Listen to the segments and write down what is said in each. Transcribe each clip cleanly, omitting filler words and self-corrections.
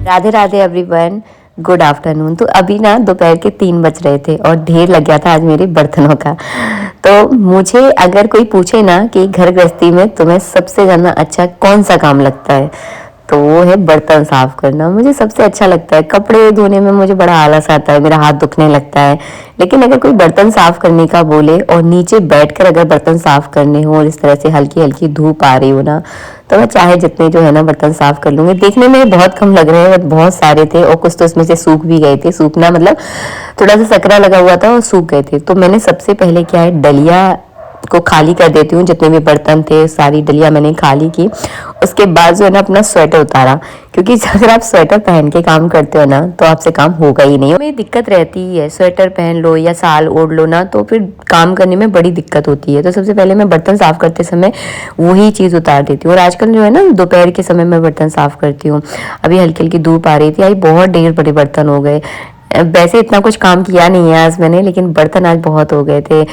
Radhe Radhe everyone, good afternoon. तो अभी ना दोपहर के 3 बज रहे थे और ढेर लग गया था आज मेरे बर्तनों का। तो मुझे अगर कोई पूछे ना कि घर गृहस्थी में तुम्हें सबसे ज़्यादा अच्छा कौन सा काम लगता है, तो वो है बर्तन साफ करना। मुझे सबसे अच्छा लगता है। कपड़े धोने में मुझे बड़ा आलस आता है, मेरा हाथ दुखने लगता है। लेकिन अगर कोई बर्तन साफ करने का बोले और नीचे बैठकर अगर बर्तन साफ करने हो और इस तरह से हल्की हल्की धूप आ रही हो ना, तो मैं चाहे जितने जो है ना बर्तन साफ कर लूंगी। देखने में बहुत कम लग रहे हैं बट बहुत सारे थे और कुछ तो इसमें से सूख भी गए थे। सूखना मतलब थोड़ा सा सकरा लगा हुआ था और सूख गए थे। तो मैंने सबसे पहले क्या है, डलिया को खाली कर देती हूँ। जितने भी बर्तन थे सारी डलिया मैंने खाली की। उसके बाद जो है ना अपना स्वेटर उतारा, क्योंकि अगर आप स्वेटर पहन के काम करते हो ना तो आपसे काम होगा ही नहीं। हमें दिक्कत रहती ही है, स्वेटर पहन लो या साल ओढ़ लो ना तो फिर काम करने में बड़ी दिक्कत होती है। तो सबसे पहले मैं बर्तन साफ करते समय वही चीज़ उतार देती हूँ। और आजकल जो है ना दोपहर के समय मैं बर्तन साफ करती हूँ। अभी हल्की हल्की धूप आ रही थी, आई बहुत ढेर बड़े बर्तन हो गए। वैसे इतना कुछ काम किया नहीं है आज मैंने, लेकिन बर्तन आज बहुत हो गए थे।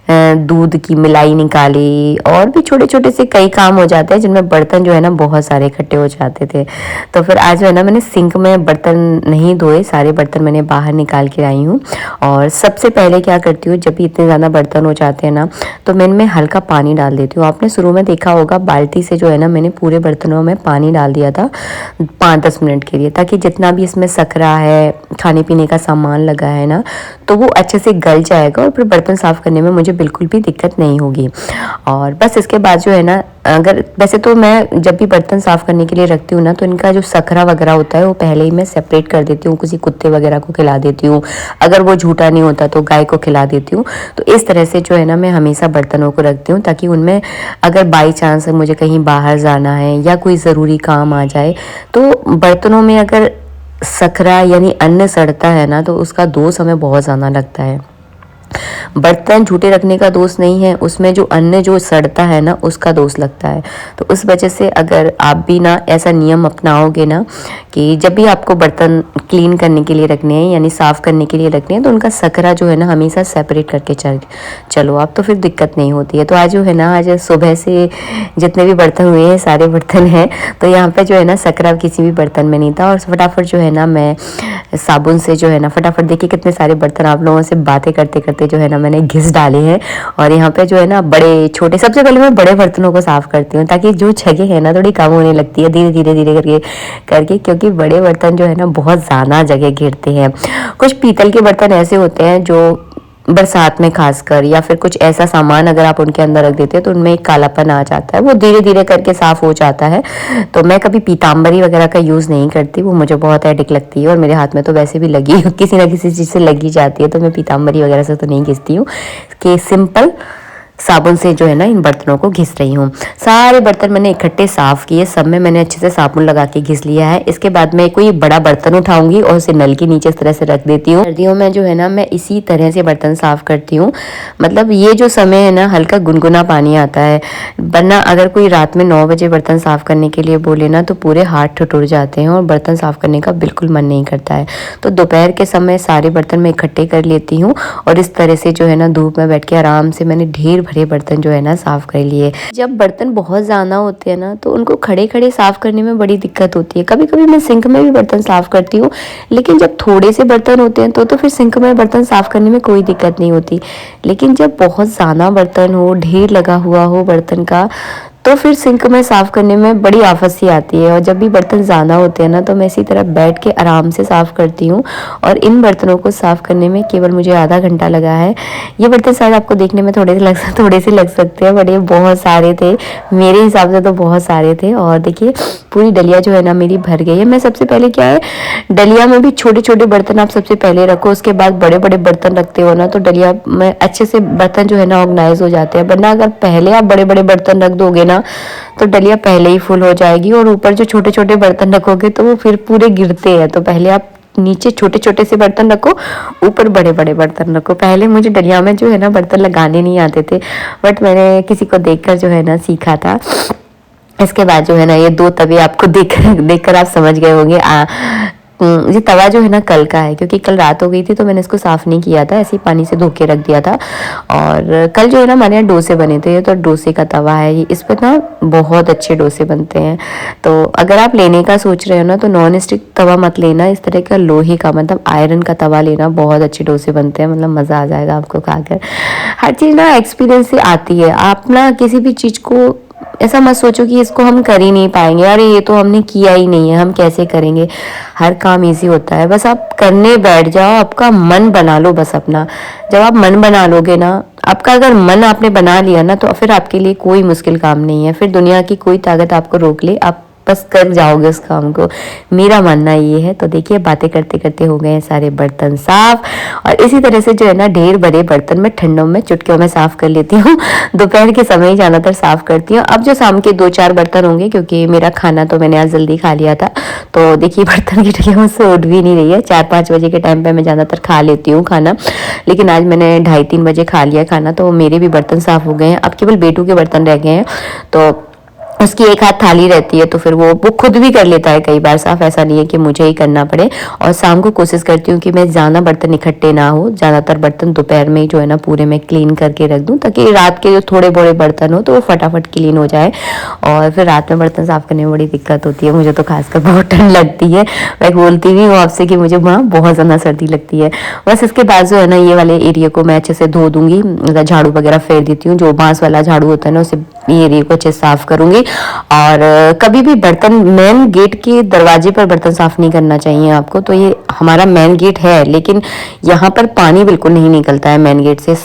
दूध की मिलाई निकाली और भी छोटे छोटे से कई काम हो जाते हैं जिनमें बर्तन जो है ना बहुत सारे इकट्ठे हो जाते थे। तो फिर आज जो है ना मैंने सिंक में बर्तन नहीं धोए, सारे बर्तन मैंने बाहर निकाल के आई हूँ। और सबसे पहले क्या करती हूँ, जब भी इतने ज़्यादा बर्तन हो जाते हैं ना तो मैं इनमें हल्का पानी डाल देती हूँ। आपने शुरू में देखा होगा बाल्टी से जो है ना मैंने पूरे बर्तनों में पानी डाल दिया था 5-10 मिनट के लिए, ताकि जितना भी इसमें सकरा है, खाने पीने का सामान लगा है ना, तो वो अच्छे से गल जाएगा और फिर बर्तन साफ करने में मुझे बिल्कुल भी दिक्कत नहीं होगी। और बस इसके बाद जो है ना, अगर वैसे तो मैं जब भी बर्तन साफ करने के लिए रखती हूँ ना तो इनका जो सकरा वगैरह होता है वो पहले ही मैं सेपरेट कर देती हूँ, किसी कुत्ते वगैरह को खिला देती हूँ। अगर वो झूठा नहीं होता तो गाय को खिला देती हूँ। तो इस तरह से जो है ना मैं हमेशा बर्तनों को रखती हूँ, ताकि उनमें अगर बाई चांस मुझे कहीं बाहर जाना है या कोई ज़रूरी काम आ जाए तो बर्तनों में अगर सकरा यानी अन्न सड़ता है ना तो उसका दोष हमें बहुत ज़्यादा लगता है। बर्तन झूठे रखने का दोष नहीं है, उसमें जो अन्न जो सड़ता है ना उसका दोष लगता है। तो उस वजह से अगर आप भी ना ऐसा नियम अपनाओगे ना कि जब भी आपको बर्तन क्लीन करने के लिए रखने हैं यानी साफ़ करने के लिए रखने हैं तो उनका सकरा जो है ना हमेशा सेपरेट करके चलो आप, तो फिर दिक्कत नहीं होती है। तो आज जो है ना, आज सुबह से जितने भी बर्तन हुए हैं सारे बर्तन हैं, तो यहाँ पर जो है ना सकरा किसी भी बर्तन में नहीं था। और फटाफट जो है ना मैं साबुन से जो है ना फटाफट, देखिए कितने सारे बर्तन आप लोगों से बातें करते करते जो है ना मैंने घिस डाले हैं। और यहाँ पे जो है ना बड़े छोटे, सबसे पहले मैं बड़े बर्तनों को साफ करती हूँ ताकि जो जगह है ना थोड़ी कम होने लगती है धीरे धीरे धीरे करके करके क्योंकि बड़े बर्तन जो है ना बहुत ज़्यादा जगह घेरते हैं। कुछ पीतल के बर्तन ऐसे होते हैं जो बरसात में खासकर, या फिर कुछ ऐसा सामान अगर आप उनके अंदर रख देते हैं तो उनमें एक कालापन आ जाता है, वो धीरे धीरे करके साफ हो जाता है। तो मैं कभी पीताम्बरी वगैरह का यूज़ नहीं करती, वो मुझे बहुत एडिक लगती है और मेरे हाथ में तो वैसे भी लगी किसी ना किसी चीज़ से लगी जाती है। तो मैं पीताम्बरी वगैरह से तो नहीं घिसती हूँ, कि सिंपल साबुन से जो है ना इन बर्तनों को घिस रही हूँ। सारे बर्तन मैंने इकट्ठे साफ़ किए, सब में मैंने अच्छे से साबुन लगा के घिस लिया है। इसके बाद मैं कोई बड़ा बर्तन उठाऊंगी और उसे नल के नीचे इस तरह से रख देती हूँ। सर्दियों में जो है ना मैं इसी तरह से बर्तन साफ़ करती हूँ। मतलब ये जो समय है ना हल्का गुनगुना पानी आता है, वरना अगर कोई रात में 9 बजे बर्तन साफ़ करने के लिए बोले ना तो पूरे हाथ ठिठुर जाते हैं और बर्तन साफ़ करने का बिल्कुल मन नहीं करता है। तो दोपहर के समय सारे बर्तन मैं इकट्ठे कर लेती हूँ और इस तरह से जो है ना धूप में बैठ के आराम से मैंने ढेर भरे बर्तन जो है ना साफ कर लिए। जब बर्तन बहुत ज़्यादा होते हैं ना तो उनको खड़े खड़े साफ करने में बड़ी दिक्कत होती है। कभी कभी मैं सिंक में भी बर्तन साफ करती हूँ, लेकिन जब थोड़े से बर्तन होते हैं तो फिर सिंक में बर्तन साफ करने में कोई दिक्कत नहीं होती। लेकिन जब बहुत ज़्यादा बर्तन हो, ढेर लगा हुआ हो बर्तन का, तो फिर सिंक में साफ़ करने में बड़ी आफत सी आती है। और जब भी बर्तन ज़्यादा होते हैं ना तो मैं इसी तरह बैठ के आराम से साफ़ करती हूँ। और इन बर्तनों को साफ़ करने में केवल मुझे आधा घंटा लगा है। ये बर्तन शायद आपको देखने में थोड़े से लग सकते हैं, बट ये बहुत सारे थे, मेरे हिसाब से तो बहुत सारे थे। और देखिए पूरी डलिया जो है ना मेरी भर गई है। मैं सबसे पहले क्या है, डलिया में भी छोटे छोटे बर्तन आप सबसे पहले रखो, उसके बाद बड़े बड़े बर्तन रखते हो ना तो डलिया में अच्छे से बर्तन जो है ना ऑर्गेनाइज हो जाते हैं। वरना अगर पहले आप बड़े बड़े बर्तन रख दोगे ना तो डलिया पहले ही फुल हो जाएगी और ऊपर जो छोटे छोटे बर्तन रखोगे तो वो फिर पूरे गिरते हैं। तो पहले आप नीचे छोटे छोटे से बर्तन रखो, ऊपर बड़े बड़े बर्तन रखो। पहले मुझे डलिया में जो है ना बर्तन लगाने नहीं आते थे, बट मैंने किसी को देखकर जो है ना सीखा था। इसके बाद जो है ना ये 2 तवे आपको देखकर आप समझ गए होंगे ये तवा जो है ना कल का है, क्योंकि कल रात हो गई थी तो मैंने इसको साफ़ नहीं किया था, ऐसे ही पानी से धो के रख दिया था। और कल जो है ना हमारे यहाँ डोसे बने थे, तो डोसे का तवा है ये, इस पर ना बहुत अच्छे डोसे बनते हैं। तो अगर आप लेने का सोच रहे हो ना तो नॉन स्टिक तवा मत लेना, इस तरह का लोहे का मतलब आयरन का तवा लेना, बहुत अच्छे डोसे बनते हैं, मतलब मज़ा आ जाएगा आपको खाकर। हर चीज़ ना एक्सपीरियंस से आती है। आप ना किसी भी चीज़ को ऐसा मत सोचो कि इसको हम कर ही नहीं पाएंगे, अरे ये तो हमने किया ही नहीं है, हम कैसे करेंगे। हर काम इजी होता है, बस आप करने बैठ जाओ, आपका मन बना लो बस अपना। जब आप मन बना लोगे ना, आपका अगर मन आपने बना लिया ना तो फिर आपके लिए कोई मुश्किल काम नहीं है, फिर दुनिया की कोई ताकत आपको रोक ले, आप बस कर जाओगे उस काम को, मेरा मानना ये है। तो देखिए बातें करते करते हो गए हैं सारे बर्तन साफ, और इसी तरह से जो है ना ढेर बड़े बर्तन में ठंडों में चुटकियों में साफ कर लेती हूँ। दोपहर के समय ही ज़्यादातर साफ करती हूँ। अब जो शाम के 2-4 बर्तन होंगे, क्योंकि मेरा खाना तो मैंने आज जल्दी खा लिया था, तो देखिए बर्तन की टुकड़ियाँ मुझसे उठ भी नहीं रही है। 4-5 बजे के टाइम पर मैं ज़्यादातर खा लेती हूँ खाना, लेकिन आज मैंने 2:30-3 बजे खा लिया खाना, तो मेरे भी बर्तन साफ हो गए हैं। अब केवल बेटू के बर्तन रह गए हैं, तो उसकी एक हाथ थाली रहती है, तो फिर वो खुद भी कर लेता है कई बार साफ, ऐसा नहीं है कि मुझे ही करना पड़े। और शाम को कोशिश करती हूँ कि मैं ज़्यादा बर्तन इकट्ठे ना हो, ज़्यादातर बर्तन दोपहर में ही जो है ना पूरे में क्लीन करके रख दूँ, ताकि रात के जो थोड़े बड़े बर्तन हो तो वो फटाफट क्लीन हो जाए। और फिर रात में बर्तन साफ़ करने में बड़ी दिक्कत होती है, मुझे तो खासकर बहुत ठंड लगती है। मैं बोलती भी हूँ आपसे कि मुझे वहाँ बहुत ज़्यादा सर्दी लगती है। बस इसके बाद जो है ना ये वाले एरिया को मैं अच्छे से धो दूँगी, मतलब झाड़ू वगैरह फेर देती हूँ, जो बांस वाला झाड़ू होता है ना उसे ये एरिया को अच्छे से साफ़ करूँगी। और कभी भी बर्तन मेन गेट के दरवाजे पर बर्तन साफ नहीं करना चाहिए आपको। तो ये हमारा मेन गेट है, लेकिन यहाँ पर पानी बिल्कुल नहीं निकलता है मेन गेट से,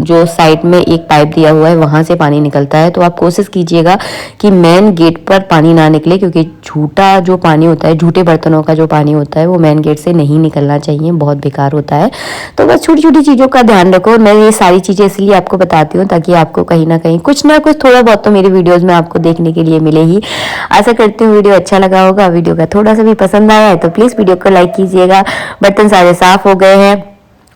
जो साइड में एक पाइप दिया हुआ है वहां से पानी निकलता है। तो आप कोशिश कीजिएगा कि मेन गेट पर पानी ना निकले, क्योंकि झूठा जो पानी होता है, झूठे बर्तनों का जो पानी होता है वो मेन गेट से नहीं निकलना चाहिए, बहुत बेकार होता है। तो बस छोटी छोटी चीज़ों का ध्यान रखो। मैं ये सारी चीज़ें इसलिए आपको बताती हूँ ताकि आपको कहीं ना कहीं कुछ ना कुछ थोड़ा बहुत तो मेरी वीडियोज़ में आपको देखने के लिए मिले ही। आशा करती हूँ वीडियो अच्छा लगा होगा। वीडियो का थोड़ा सा भी पसंद आया है तो प्लीज़ वीडियो को लाइक कीजिएगा। बर्तन सारे साफ हो गए हैं,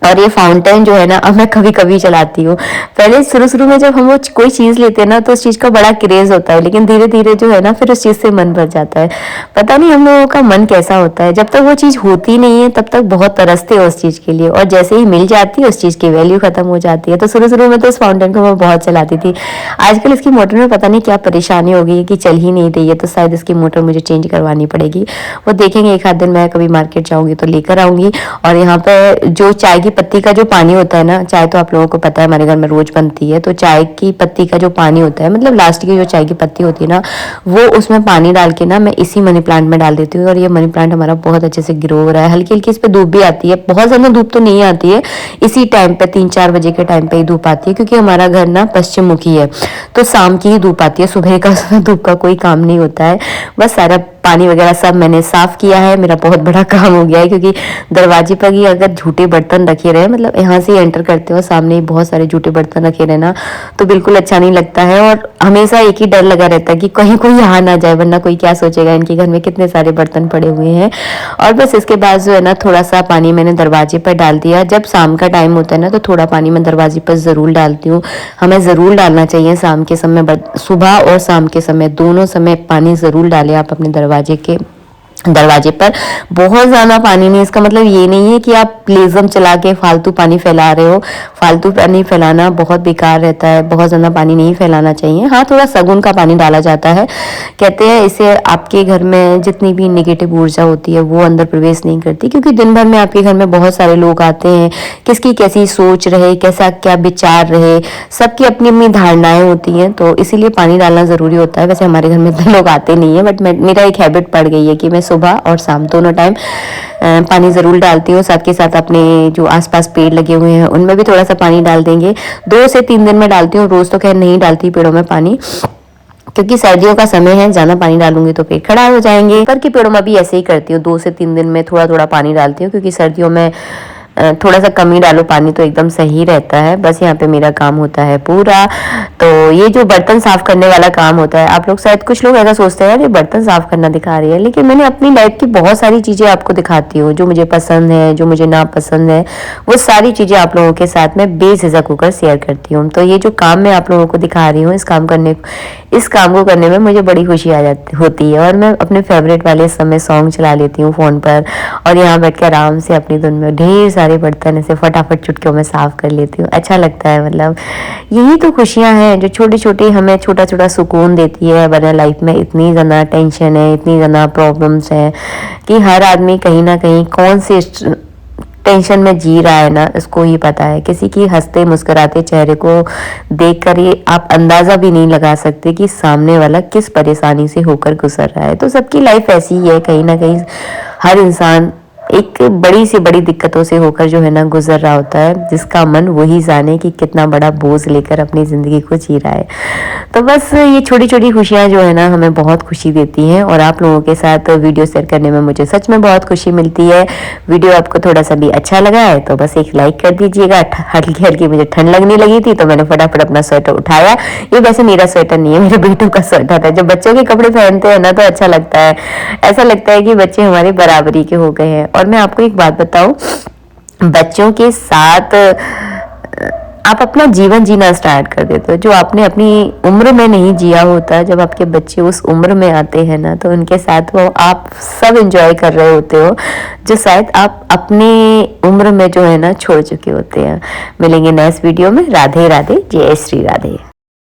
और ये फाउंटेन जो है ना अब मैं कभी कभी चलाती हूँ। पहले शुरू शुरू में जब हम वो कोई चीज़ लेते हैं ना तो उस चीज़ का बड़ा क्रेज होता है, लेकिन धीरे धीरे जो है ना फिर उस चीज़ से मन भर जाता है। पता नहीं हम लोगों का मन कैसा होता है, जब तक वो चीज़ होती नहीं है तब तक बहुत तरसते हो उस चीज़ के लिए, और जैसे ही मिल जाती है उस चीज़ की वैल्यू खत्म हो जाती है। तो शुरू शुरू में तो इस फाउंटेन को मैं बहुत चलाती थी। आजकल इसकी मोटर में पता नहीं क्या परेशानी हो गई है कि चल ही नहीं रही है, तो शायद इसकी मोटर मुझे चेंज करवानी पड़ेगी। वो देखेंगे, एक आध दिन मैं कभी मार्केट जाऊँगी तो लेकर आऊँगी। और यहाँ पर जो चाय की पत्ती का जो पानी होता है ना, चाय तो आप लोगों को पता है हमारे घर में रोज बनती है, तो चाय की पत्ती का जो पानी होता है, मतलब लास्ट की जो चाय की पत्ती होती है ना, वो उसमें पानी डाल के ना मैं इसी मनी प्लांट में डाल देती हूँ। और ये मनी प्लांट हमारा बहुत अच्छे से ग्रो हो रहा है। हल्की हल्की इस पर धूप भी आती है, बहुत ज्यादा धूप तो नहीं आती है, इसी टाइम पे 3-4 बजे के टाइम पे ही धूप आती है, क्योंकि हमारा घर ना पश्चिम मुखी है, तो शाम की ही धूप आती है, सुबह का धूप का कोई काम नहीं होता है। बस सारा पानी वगैरह सब मैंने साफ किया है, मेरा बहुत बड़ा काम हो गया है, क्योंकि दरवाजे पर ही अगर झूठे बर्तन रखे रहे, मतलब यहाँ से एंटर करते हो सामने ही बहुत सारे झूठे बर्तन रखे रहे ना, तो बिल्कुल अच्छा नहीं लगता है। और हमेशा एक ही डर लगा रहता है कि कहीं कोई आ ना जाए, वरना कोई क्या सोचेगा इनके घर में कितने सारे बर्तन पड़े हुए हैं। और बस इसके बाद जो है ना थोड़ा सा पानी मैंने दरवाजे पर डाल दिया। जब शाम का टाइम होता है ना तो थोड़ा पानी मैं दरवाजे पर ज़रूर डालती हूँ, हमें ज़रूर डालना चाहिए शाम के समय, सुबह और शाम के समय दोनों समय पानी ज़रूर डालें आप अपने दरवाजे पर। बहुत ज़्यादा पानी नहीं, इसका मतलब ये नहीं है कि आप प्लेजम चला के फालतू पानी फैला रहे हो। फालतू पानी फैलाना बहुत बेकार रहता है, बहुत ज़्यादा पानी नहीं फैलाना चाहिए। हाँ, थोड़ा सगुन का पानी डाला जाता है, कहते हैं इससे आपके घर में जितनी भी नेगेटिव ऊर्जा होती है वो अंदर प्रवेश नहीं करती, क्योंकि दिन भर में आपके घर में बहुत सारे लोग आते हैं, किसकी कैसी सोच रहे, कैसा क्या विचार रहे, सबकी अपनी अपनी धारणाएं होती हैं, तो इसीलिए पानी डालना ज़रूरी होता है। वैसे हमारे घर में इतने लोग आते नहीं है, बट मेरा एक हैबिट पड़ गई है कि मैं सुबह और शाम दोनों टाइम पानी ज़रूर डालती हूँ। साथ के साथ अपने जो आसपास पेड़ लगे हुए हैं उनमें भी थोड़ा सा पानी डाल देंगे। 2 से 3 दिन में डालती हूँ, रोज़ तो खैर नहीं डालती पेड़ों में पानी, क्योंकि सर्दियों का समय है, ज़्यादा पानी डालूंगी तो पेड़ खराब हो जाएंगे। पर के पेड़ों में भी ऐसे ही करती हूँ, 2 से 3 दिन में थोड़ा थोड़ा पानी डालती हूँ, क्योंकि सर्दियों में थोड़ा सा कम ही डालो पानी तो एकदम सही रहता है। बस यहाँ पे मेरा काम होता है पूरा। तो ये जो बर्तन साफ करने वाला काम होता है, आप लोग शायद कुछ लोग ऐसा सोचते हैं यार ये बर्तन साफ करना दिखा रही है, लेकिन मैंने अपनी लाइफ की बहुत सारी चीज़ें आपको दिखाती हूँ, जो मुझे पसंद है, जो मुझे ना पसंद है, वो सारी चीज़ें आप लोगों के साथ में बेझिझक होकर शेयर करती हूँ। तो ये जो काम मैं आप लोगों को दिखा रही हूँ, इस काम को करने में मुझे बड़ी खुशी आ जाती होती है। और मैं अपने फेवरेट वाले समय सॉन्ग चला लेती हूँ फ़ोन पर और यहाँ बैठ के आराम से अपनी धुन में ढेर सारे बर्तन ऐसे फटाफट चुटकियों में साफ़ कर लेती हूँ। अच्छा लगता है, मतलब यही तो खुशियाँ हैं जो छोटी छोटी हमें छोटा छोटा सुकून देती है। वरना लाइफ में इतनी ज़्यादा टेंशन है, इतनी ज़्यादा प्रॉब्लम्स हैं कि हर आदमी कहीं ना कहीं कौन से टेंशन में जी रहा है ना, इसको ही पता है। किसी की हंसते मुस्कुराते चेहरे को देखकर ये आप अंदाज़ा भी नहीं लगा सकते कि सामने वाला किस परेशानी से होकर गुजर रहा है। तो सबकी लाइफ ऐसी ही है, कहीं ना कहीं हर इंसान एक बड़ी से बड़ी दिक्कतों से होकर जो है ना गुजर रहा होता है, जिसका मन वही जाने कि कितना बड़ा बोझ लेकर अपनी ज़िंदगी को जी रहा है। तो बस ये छोटी छोटी खुशियाँ जो है ना हमें बहुत खुशी देती हैं और आप लोगों के साथ वीडियो शेयर करने में मुझे सच में बहुत खुशी मिलती है। वीडियो आपको थोड़ा सा भी अच्छा लगा है तो बस एक लाइक कर दीजिएगा। हल्की हल्की मुझे ठंड लगने लगी थी तो मैंने फटाफट अपना स्वेटर उठाया। ये वैसे मेरा स्वेटर नहीं है, मेरे बेटों का स्वेटर है। जब बच्चों के कपड़े पहनते हैं ना तो अच्छा लगता है, ऐसा लगता है कि बच्चे हमारे बराबरी के हो गए हैं। और मैं आपको एक बात बताऊं, बच्चों के साथ आप अपना जीवन जीना स्टार्ट कर देते हो जो आपने अपनी उम्र में नहीं जिया होता। जब आपके बच्चे उस उम्र में आते हैं ना तो उनके साथ वो आप सब एंजॉय कर रहे होते हो जो शायद आप अपनी उम्र में जो है ना छोड़ चुके होते हैं। मिलेंगे नेक्स्ट वीडियो में। राधे राधे, जय श्री राधे।